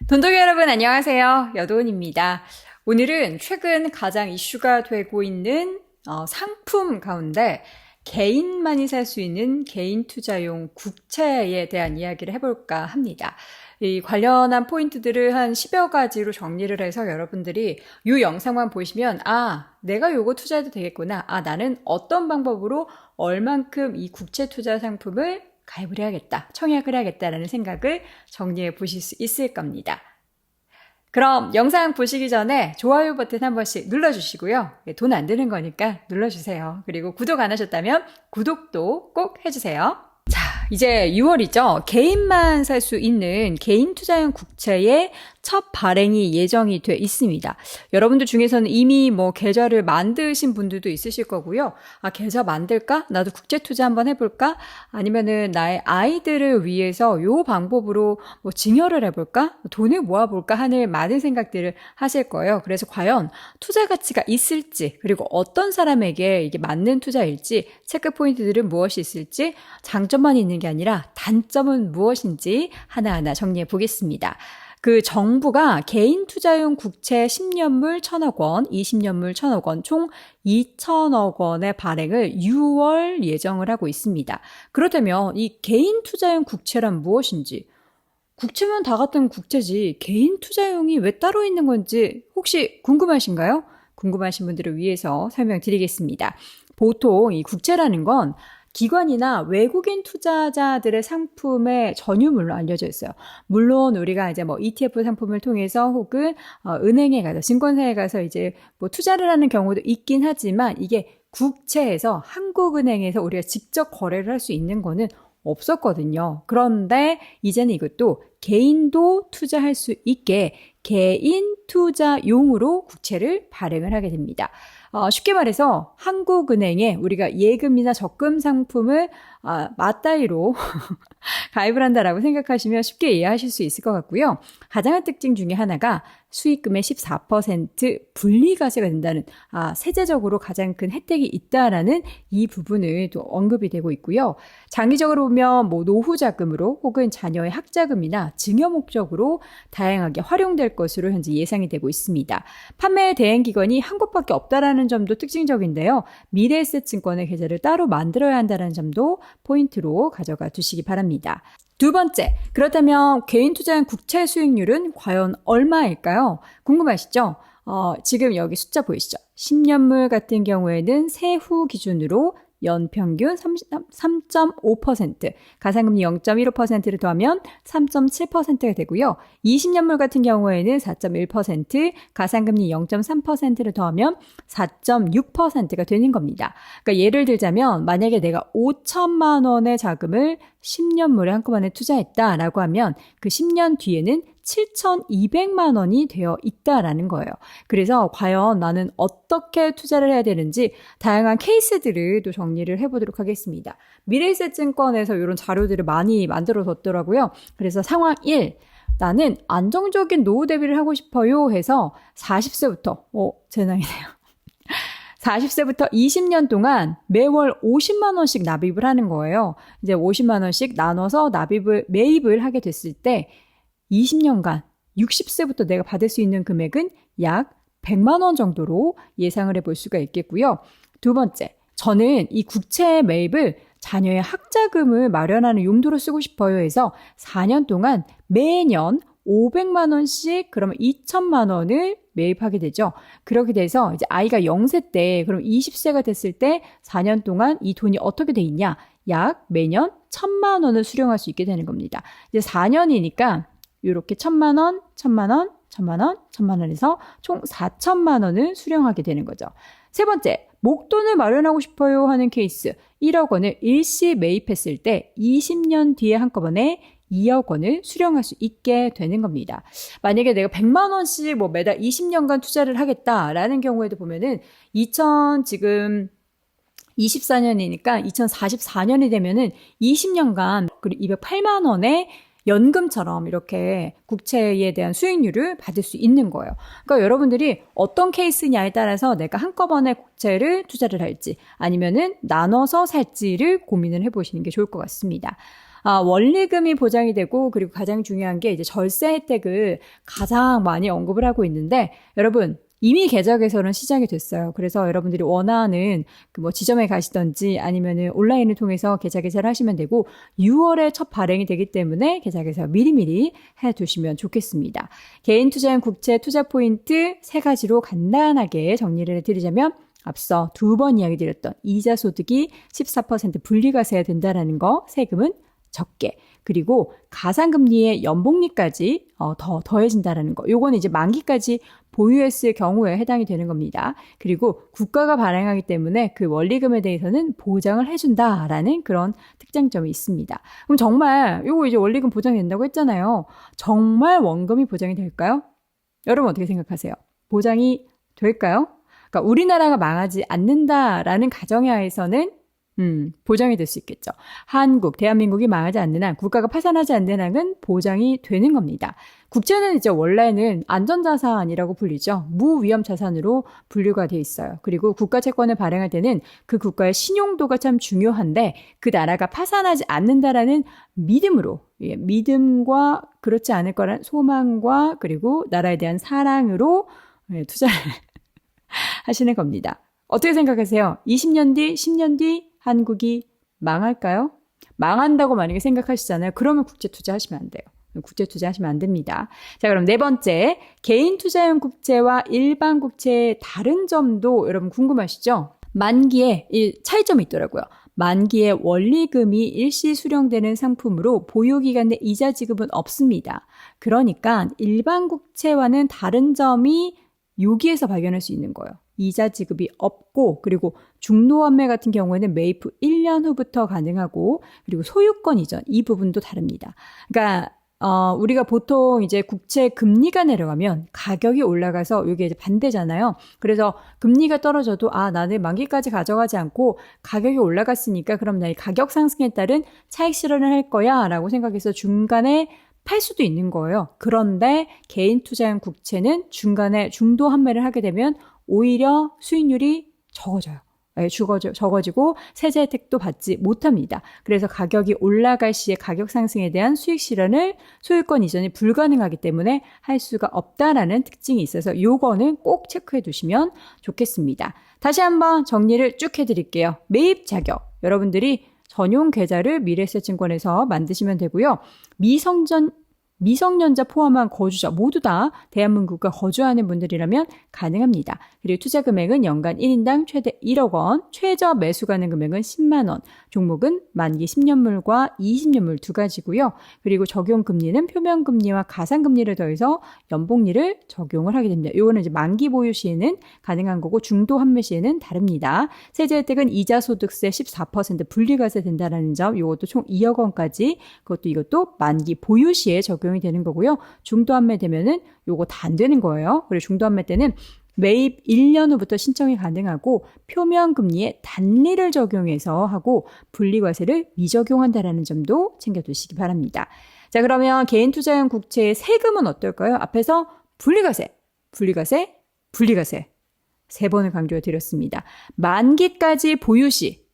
돈독이 여러분 안녕하세요. 여도은입니다. 오늘은 최근 가장 이슈가 되고 있는 상품 가운데 개인만이 살 수 있는 개인 투자용 국채에 대한 이야기를 해볼까 합니다. 이 관련한 포인트들을 한 10여 가지로 정리를 해서 여러분들이 이 영상만 보시면 내가 요거 투자해도 되겠구나. 나는 어떤 방법으로 얼만큼 이 국채 투자 상품을 가입을 해야겠다, 청약을 해야겠다라는 생각을 정리해 보실 수 있을 겁니다. 그럼 영상 보시기 전에 좋아요 버튼 한 번씩 눌러주시고요. 돈 안 드는 거니까 눌러주세요. 그리고 구독 안 하셨다면 구독도 꼭 해주세요. 자, 이제 6월이죠. 개인만 살 수 있는 개인 투자용 국채의 첫 발행이 예정이 돼 있습니다. 여러분들 중에서는 이미 계좌를 만드신 분들도 있으실 거고요. 계좌 만들까? 나도 국채 투자 한번 해볼까? 아니면은 나의 아이들을 위해서 요 방법으로 증여를 해볼까? 돈을 모아볼까? 하는 많은 생각들을 하실 거예요. 그래서 과연 투자 가치가 있을지, 그리고 어떤 사람에게 이게 맞는 투자일지, 체크 포인트들은 무엇이 있을지, 장점만 있는 게 아니라 단점은 무엇인지 하나하나 정리해 보겠습니다. 그 정부가 개인 투자용 국채 10년물 1,000억 원, 20년물 1,000억 원, 총 2,000억 원의 발행을 6월 예정을 하고 있습니다. 그렇다면 이 개인 투자용 국채란 무엇인지, 국채면 다 같은 국채지 개인 투자용이 왜 따로 있는 건지 혹시 궁금하신가요? 궁금하신 분들을 위해서 설명드리겠습니다. 보통 이 국채라는 건 기관이나 외국인 투자자들의 상품의 전유물로 알려져 있어요. 물론 우리가 이제 ETF 상품을 통해서 혹은 은행에 가서, 증권사에 가서 이제 투자를 하는 경우도 있긴 하지만, 이게 국채에서, 한국은행에서 우리가 직접 거래를 할 수 있는 거는 없었거든요. 그런데 이제는 이것도 개인도 투자할 수 있게 개인 투자용으로 국채를 발행을 하게 됩니다. 쉽게 말해서 한국은행에 우리가 예금이나 적금 상품을 맞다이로 가입을 한다라고 생각하시면 쉽게 이해하실 수 있을 것 같고요. 가장 큰 특징 중에 하나가 수익금의 14% 분리과세가 된다는, 세제적으로 가장 큰 혜택이 있다라는 이 부분을 또 언급이 되고 있고요. 장기적으로 보면 노후 자금으로 혹은 자녀의 학자금이나 증여 목적으로 다양하게 활용될 것으로 현재 예상이 되고 있습니다. 판매 대행 기관이 한 곳밖에 없다라는 점도 특징적인데요. 미래에셋증권의 계좌를 따로 만들어야 한다는 점도 포인트로 가져가 두시기 바랍니다. 두 번째, 그렇다면 개인 투자한 국채 수익률은 과연 얼마일까요? 궁금하시죠? 지금 여기 숫자 보이시죠? 10년물 같은 경우에는 세후 기준으로 연평균 3.5%, 가상금리 0.15%를 더하면 3.7%가 되고요. 20년물 같은 경우에는 4.1%, 가상금리 0.3%를 더하면 4.6%가 되는 겁니다. 그러니까 예를 들자면 만약에 내가 5천만 원의 자금을 10년물에 한꺼번에 투자했다라고 하면 그 10년 뒤에는 7,200만 원이 되어 있다라는 거예요. 그래서 과연 나는 어떻게 투자를 해야 되는지 다양한 케이스들을 또 정리를 해보도록 하겠습니다. 미래에셋증권에서 이런 자료들을 많이 만들어 뒀더라고요. 그래서 상황 1, 나는 안정적인 노후 대비를 하고 싶어요 해서 40세부터, 제 나이네요. 40세부터 20년 동안 매월 50만 원씩 납입을 하는 거예요. 이제 50만 원씩 나눠서 매입을 하게 됐을 때 20년간 60세부터 내가 받을 수 있는 금액은 약 100만 원 정도로 예상을 해볼 수가 있겠고요. 두 번째, 저는 이 국채 매입을 자녀의 학자금을 마련하는 용도로 쓰고 싶어요 해서 4년 동안 매년 500만 원씩, 그러면 2천만 원을 매입하게 되죠. 그렇게 돼서 이제 아이가 0세 때, 그럼 20세가 됐을 때 4년 동안 이 돈이 어떻게 돼 있냐? 약 매년 1,000만 원을 수령할 수 있게 되는 겁니다. 이제 4년이니까 이렇게 1,000만 원, 1,000만 원, 1,000만 원, 1,000만 원에서 총 4천만 원을 수령하게 되는 거죠. 세 번째, 목돈을 마련하고 싶어요 하는 케이스. 1억 원을 일시 매입했을 때 20년 뒤에 한꺼번에 2억 원을 수령할 수 있게 되는 겁니다. 만약에 내가 100만 원씩 매달 20년간 투자를 하겠다라는 경우에도 보면은 지금 24년이니까 2044년이 되면은 20년간 그리고 208만 원의 연금처럼 이렇게 국채에 대한 수익률을 받을 수 있는 거예요. 그러니까 여러분들이 어떤 케이스냐에 따라서 내가 한꺼번에 국채를 투자를 할지 아니면은 나눠서 살지를 고민을 해보시는 게 좋을 것 같습니다. 원리금이 보장이 되고 그리고 가장 중요한 게 이제 절세 혜택을 가장 많이 언급을 하고 있는데 여러분 이미 계좌 개설은 시작이 됐어요. 그래서 여러분들이 원하는 그 뭐 지점에 가시던지 아니면은 온라인을 통해서 계좌 개설을 하시면 되고 6월에 첫 발행이 되기 때문에 계좌 개설 미리미리 해두시면 좋겠습니다. 개인 투자형 국채 투자 포인트 3가지로 간단하게 정리를 해드리자면 앞서 2번 이야기 드렸던 이자 소득이 14% 분리과세가 된다라는 거, 세금은 적게, 그리고 가상금리의 연복리까지 더해진다라는 거. 요거는 이제 만기까지 보유했을 경우에 해당이 되는 겁니다. 그리고 국가가 발행하기 때문에 그 원리금에 대해서는 보장을 해준다라는 그런 특장점이 있습니다. 그럼 정말 요거 이제 원리금 보장이 된다고 했잖아요. 정말 원금이 보장이 될까요? 여러분 어떻게 생각하세요? 보장이 될까요? 그러니까 우리나라가 망하지 않는다라는 가정하에서는 보장이 될 수 있겠죠. 대한민국이 망하지 않는 한, 국가가 파산하지 않는 한은 보장이 되는 겁니다. 국채는 이제 원래는 안전자산이라고 불리죠. 무위험 자산으로 분류가 돼 있어요. 그리고 국가채권을 발행할 때는 그 국가의 신용도가 참 중요한데 그 나라가 파산하지 않는다라는 믿음으로, 믿음과 그렇지 않을 거란 소망과 그리고 나라에 대한 사랑으로 투자를 하시는 겁니다. 어떻게 생각하세요? 20년 뒤, 10년 뒤 한국이 망할까요? 망한다고 만약에 생각하시잖아요. 그러면 국제 투자하시면 안 돼요. 국제 투자하시면 안 됩니다. 자, 그럼 4번째, 개인 투자형 국채와 일반 국채의 다른 점도 여러분 궁금하시죠? 만기에 차이점이 있더라고요. 만기에 원리금이 일시 수령되는 상품으로 보유기간 내 이자 지급은 없습니다. 그러니까 일반 국채와는 다른 점이 여기에서 발견할 수 있는 거예요. 이자 지급이 없고 그리고 중도환매 같은 경우에는 매입 후 1년 후부터 가능하고 그리고 소유권 이전 이 부분도 다릅니다. 그러니까 우리가 보통 이제 국채 금리가 내려가면 가격이 올라가서 이게 이제 반대잖아요. 그래서 금리가 떨어져도 나는 만기까지 가져가지 않고 가격이 올라갔으니까 그럼 나 이 가격 상승에 따른 차익 실현을 할 거야라고 생각해서 중간에 팔 수도 있는 거예요. 그런데 개인 투자형 국채는 중간에 중도 환매를 하게 되면 오히려 수익률이 적어져요. 적어지고 세제 혜택도 받지 못합니다. 그래서 가격이 올라갈 시에 가격 상승에 대한 수익 실현을 소유권 이전이 불가능하기 때문에 할 수가 없다라는 특징이 있어서 요거는 꼭 체크해 두시면 좋겠습니다. 다시 한번 정리를 쭉 해드릴게요. 매입 자격. 여러분들이 전용 계좌를 미래에셋증권에서 만드시면 되고요. 미성년자 포함한 거주자 모두 다 대한민국에 거주하는 분들이라면 가능합니다. 그리고 투자 금액은 연간 1인당 최대 1억 원, 최저 매수 가능 금액은 10만 원, 종목은 만기 10년물과 20년물 2가지고요. 그리고 적용 금리는 표면 금리와 가상 금리를 더해서 연복리를 적용을 하게 됩니다. 이거는 이제 만기 보유 시에는 가능한 거고 중도 환매 시에는 다릅니다. 세제 혜택은 이자 소득세 14% 분리과세 된다는 점, 이것도 총 2억 원까지 이것도 만기 보유 시에 적용이 되는 거고요. 중도 환매 되면은 요거 다 안 되는 거예요. 그리고 중도 환매 때는 매입 1년 후부터 신청이 가능하고 표면 금리에 단리를 적용해서 하고 분리과세를 미적용한다라는 점도 챙겨두시기 바랍니다. 자, 그러면 개인 투자형 국채의 세금은 어떨까요? 앞에서 분리과세 3번을 강조해 드렸습니다. 만기까지 보유 시,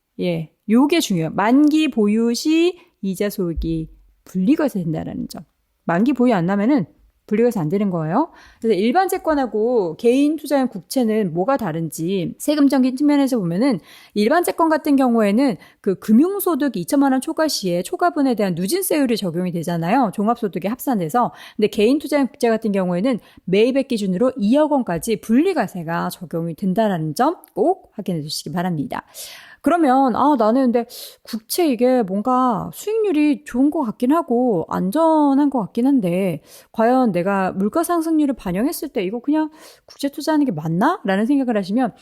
요게 중요해요. 만기 보유 시 이자 소득이 분리과세 된다는 점. 만기 보유 안 나면은 분리과세 안 되는 거예요. 그래서 일반 채권하고 개인 투자형 국채는 뭐가 다른지 세금적인 측면에서 보면은 일반 채권 같은 경우에는 그 금융소득 2천만 원 초과 시에 초과분에 대한 누진세율이 적용이 되잖아요. 종합소득에 합산돼서. 근데 개인 투자형 국채 같은 경우에는 매입액 기준으로 2억 원까지 분리과세가 적용이 된다는 점 꼭 확인해 주시기 바랍니다. 그러면 나는 근데 국채 이게 뭔가 수익률이 좋은 것 같긴 하고 안전한 것 같긴 한데 과연 내가 물가 상승률을 반영했을 때 이거 그냥 국채 투자하는 게 맞나? 라는 생각을 하시면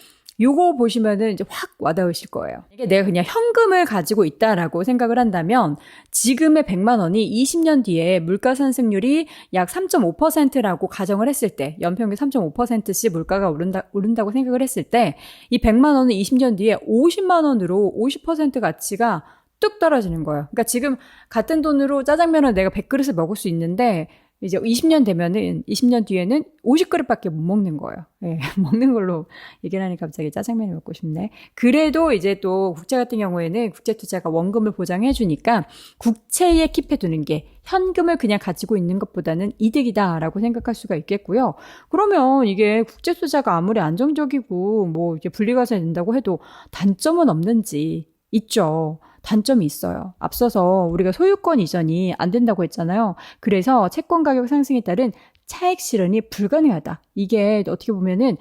요거 보시면은 이제 확 와닿으실 거예요. 이게 내가 그냥 현금을 가지고 있다라고 생각을 한다면 지금의 100만 원이 20년 뒤에 물가 상승률이 약 3.5%라고 가정을 했을 때 연평균 3.5%씩 물가가 오른다고 생각을 했을 때 이 100만 원은 20년 뒤에 50만 원으로 50% 가치가 뚝 떨어지는 거예요. 그러니까 지금 같은 돈으로 짜장면을 내가 100그릇을 먹을 수 있는데 이제 20년 되면은 20년 뒤에는 50그릇밖에 못 먹는 거예요. 예, 먹는 걸로 얘기를 하니 갑자기 짜장면이 먹고 싶네. 그래도 이제 또 국채 같은 경우에는 국채투자가 원금을 보장해 주니까 국채에 킵해 두는 게 현금을 그냥 가지고 있는 것보다는 이득이다라고 생각할 수가 있겠고요. 그러면 이게 국채투자가 아무리 안정적이고 뭐 이게 분리가서 된다고 해도 단점은 없는지 있죠. 단점이 있어요. 앞서서 우리가 소유권 이전이 안 된다고 했잖아요. 그래서 채권 가격 상승에 따른 차익 실현이 불가능하다. 이게 어떻게 보면은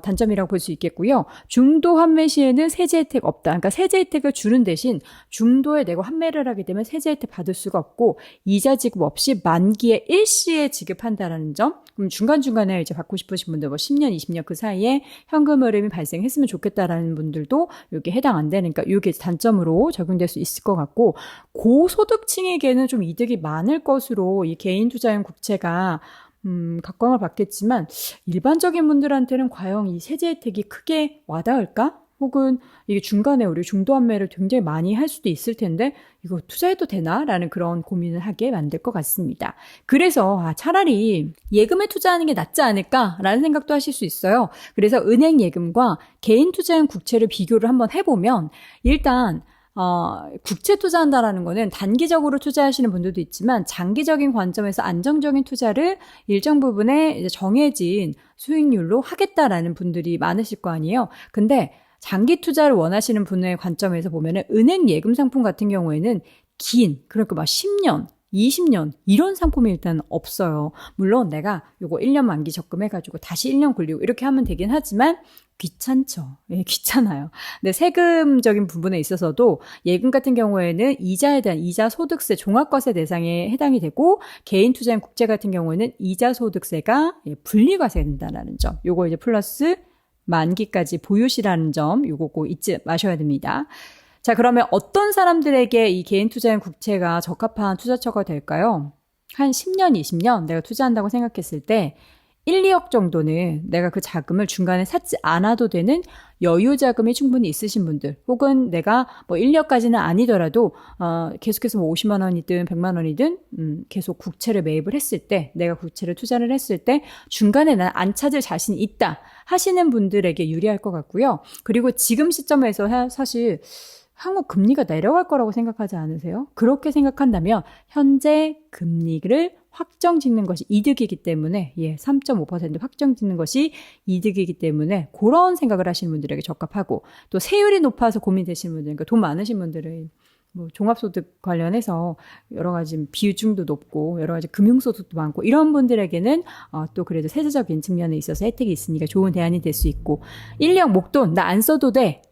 단점이라고 볼 수 있겠고요. 중도 환매 시에는 세제 혜택 없다. 그러니까 세제 혜택을 주는 대신 중도에 내고 환매를 하게 되면 세제 혜택 받을 수가 없고 이자 지급 없이 만기에 일시에 지급한다라는 점. 그럼 중간중간에 이제 받고 싶으신 분들 뭐 10년, 20년 그 사이에 현금 흐름이 발생했으면 좋겠다라는 분들도 이게 해당 안 되니까 이게 단점으로 적용될 수 있을 것 같고 고소득층에게는 좀 이득이 많을 것으로 이 개인 투자용 국채가 각광을 받겠지만 일반적인 분들한테는 과연 이 세제 혜택이 크게 와닿을까? 혹은 이게 중간에 우리 중도 환매를 굉장히 많이 할 수도 있을 텐데 이거 투자해도 되나? 라는 그런 고민을 하게 만들 것 같습니다. 그래서 차라리 예금에 투자하는 게 낫지 않을까라는 생각도 하실 수 있어요. 그래서 은행 예금과 개인 투자용 국채를 비교를 한번 해보면 일단 국채 투자한다라는 거는 단기적으로 투자하시는 분들도 있지만 장기적인 관점에서 안정적인 투자를 일정 부분의 이제 정해진 수익률로 하겠다라는 분들이 많으실 거 아니에요. 근데 장기 투자를 원하시는 분의 관점에서 보면은 은행 예금 상품 같은 경우에는 그러니까 막 10년, 20년 이런 상품이 일단 없어요. 물론 내가 요거 1년 만기 적금해가지고 다시 1년 굴리고 이렇게 하면 되긴 하지만 귀찮죠. 예, 귀찮아요. 근데 세금적인 부분에 있어서도 예금 같은 경우에는 이자에 대한 이자 소득세 종합과세 대상에 해당이 되고 개인 투자인 국채 같은 경우에는 이자 소득세가 분리과세가 된다는 점. 요거 이제 플러스 만기까지 보유시라는 점 요거 꼭 잊지 마셔야 됩니다. 자, 그러면 어떤 사람들에게 이 개인 투자용 국채가 적합한 투자처가 될까요? 한 10년, 20년 내가 투자한다고 생각했을 때 1, 2억 정도는 내가 그 자금을 중간에 샀지 않아도 되는 여유 자금이 충분히 있으신 분들 혹은 내가 뭐 1년까지는 아니더라도 계속해서 뭐 50만 원이든 100만 원이든 계속 국채를 매입을 했을 때 내가 국채를 투자를 했을 때 중간에 난 안 찾을 자신이 있다 하시는 분들에게 유리할 것 같고요. 그리고 지금 시점에서 사실 한국 금리가 내려갈 거라고 생각하지 않으세요? 그렇게 생각한다면 현재 금리를 확정 짓는 것이 이득이기 때문에 3.5% 확정 짓는 것이 이득이기 때문에 그런 생각을 하시는 분들에게 적합하고 또 세율이 높아서 고민되시는 분들 그러니까 돈 많으신 분들은 뭐 종합소득 관련해서 여러 가지 비중도 높고 여러 가지 금융소득도 많고 이런 분들에게는 또 그래도 세제적인 측면에 있어서 혜택이 있으니까 좋은 대안이 될 수 있고 1년 목돈 나 안 써도 돼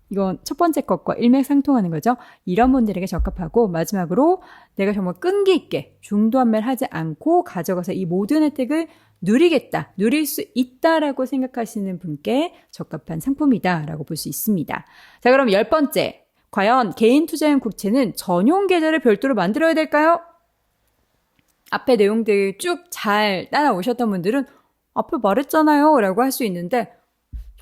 이건 첫 번째 것과 일맥상통하는 거죠. 이런 분들에게 적합하고 마지막으로 내가 정말 끈기 있게 중도 환매를 하지 않고 가져가서 이 모든 혜택을 누리겠다, 누릴 수 있다라고 생각하시는 분께 적합한 상품이다라고 볼 수 있습니다. 자, 그럼 10번째. 과연 개인 투자용 국채는 전용 계좌를 별도로 만들어야 될까요? 앞에 내용들 쭉 잘 따라오셨던 분들은 앞에 말했잖아요 라고 할 수 있는데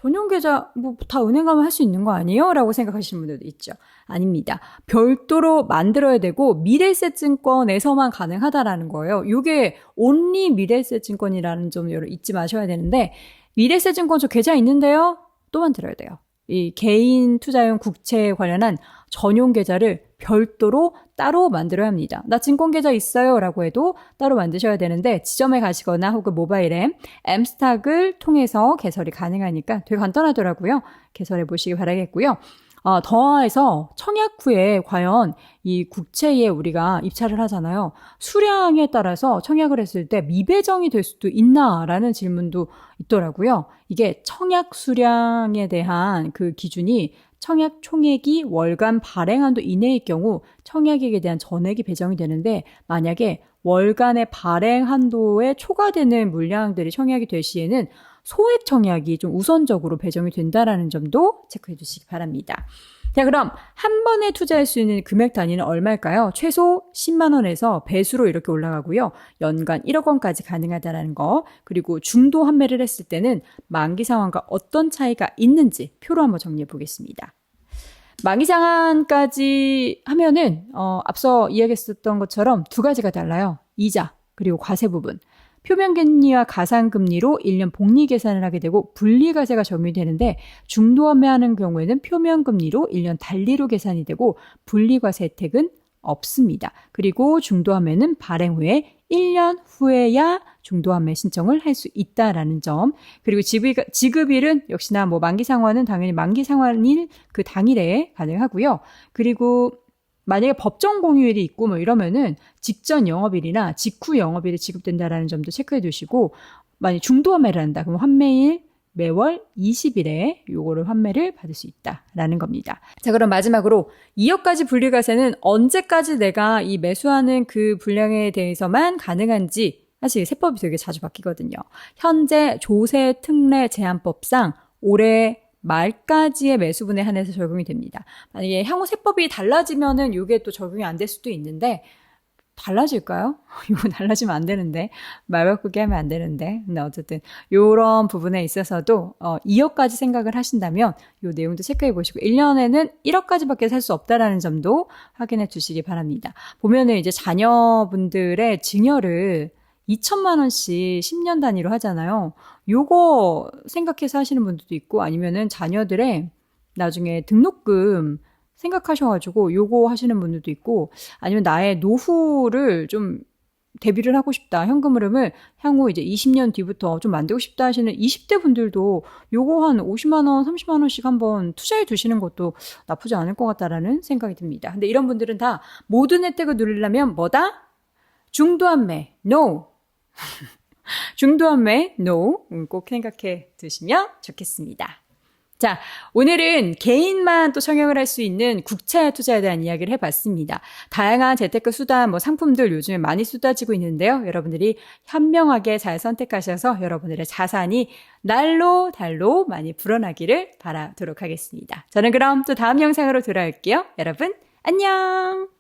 전용 계좌 뭐 다 은행 가면 할 수 있는 거 아니에요? 라고 생각하시는 분들도 있죠. 아닙니다. 별도로 만들어야 되고 미래에셋증권에서만 가능하다라는 거예요. 이게 only 미래에셋증권이라는 점 잊지 마셔야 되는데 미래에셋증권 저 계좌 있는데요? 또 만들어야 돼요. 이 개인 투자용 국채에 관련한 전용 계좌를 별도로 따로 만들어야 합니다. 나 증권계좌 있어요 라고 해도 따로 만드셔야 되는데 지점에 가시거나 혹은 모바일 앱 M스탁을 통해서 개설이 가능하니까 되게 간단하더라고요. 개설해 보시기 바라겠고요. 더해서 청약 후에 과연 이 국채에 우리가 입찰을 하잖아요. 수량에 따라서 청약을 했을 때 미배정이 될 수도 있나라는 질문도 있더라고요. 이게 청약 수량에 대한 그 기준이 청약 총액이 월간 발행 한도 이내일 경우 청약액에 대한 전액이 배정이 되는데 만약에 월간의 발행 한도에 초과되는 물량들이 청약이 될 시에는 소액 청약이 좀 우선적으로 배정이 된다라는 점도 체크해 주시기 바랍니다. 자, 그럼 한 번에 투자할 수 있는 금액 단위는 얼마일까요? 최소 10만 원에서 배수로 이렇게 올라가고요. 연간 1억 원까지 가능하다라는 거. 그리고 중도 환매를 했을 때는 만기 상환과 어떤 차이가 있는지 표로 한번 정리해 보겠습니다. 만기 상환까지 하면은 앞서 이야기했었던 것처럼 두 가지가 달라요. 이자 그리고 과세 부분. 표면금리와 가상금리로 1년 복리 계산을 하게 되고 분리과세가 적용이 되는데 중도환매하는 경우에는 표면금리로 1년 단리로 계산이 되고 분리과세 혜택은 없습니다. 그리고 중도환매는 발행 후에 1년 후에야 중도환매 신청을 할 수 있다라는 점. 그리고 지급일은 역시나 뭐 만기상환은 당연히 만기상환일 그 당일에 가능하고요. 그리고 만약에 법정 공휴일이 있고 뭐 이러면은 직전 영업일이나 직후 영업일이 지급된다라는 점도 체크해 두시고, 만약 중도환매를 한다 그럼 환매일 매월 20일에 요거를 환매를 받을 수 있다라는 겁니다. 자, 그럼 마지막으로 2억까지 분리과세는 언제까지 내가 이 매수하는 그 분량에 대해서만 가능한지, 사실 세법이 되게 자주 바뀌거든요. 현재 조세 특례 제한법상 올해 말까지의 매수분에 한해서 적용이 됩니다. 만약에 향후 세법이 달라지면은 이게 또 적용이 안 될 수도 있는데, 달라질까요? 이거 달라지면 안 되는데, 말 바꾸기 하면 안 되는데. 근데 어쨌든 이런 부분에 있어서도 2억까지 생각을 하신다면 이 내용도 체크해 보시고 1년에는 1억까지밖에 살 수 없다라는 점도 확인해 주시기 바랍니다. 보면은 이제 자녀분들의 증여를 2천만 원씩 10년 단위로 하잖아요. 요거 생각해서 하시는 분들도 있고, 아니면은 자녀들의 나중에 등록금 생각하셔가지고 요거 하시는 분들도 있고, 아니면 나의 노후를 좀 대비를 하고 싶다, 현금 흐름을 향후 이제 20년 뒤부터 좀 만들고 싶다 하시는 20대 분들도 요거 한 50만 원, 30만 원씩 한번 투자해 두시는 것도 나쁘지 않을 것 같다라는 생각이 듭니다. 근데 이런 분들은 다 모든 혜택을 누리려면 뭐다? 중도환매, no. 중도환매, no. 꼭 생각해 두시면 좋겠습니다. 자, 오늘은 개인만 또 청약을 할 수 있는 국채 투자에 대한 이야기를 해봤습니다. 다양한 재테크 수단, 상품들 요즘에 많이 쏟아지고 있는데요. 여러분들이 현명하게 잘 선택하셔서 여러분들의 자산이 날로 달로 많이 불어나기를 바라도록 하겠습니다. 저는 그럼 또 다음 영상으로 돌아올게요. 여러분, 안녕!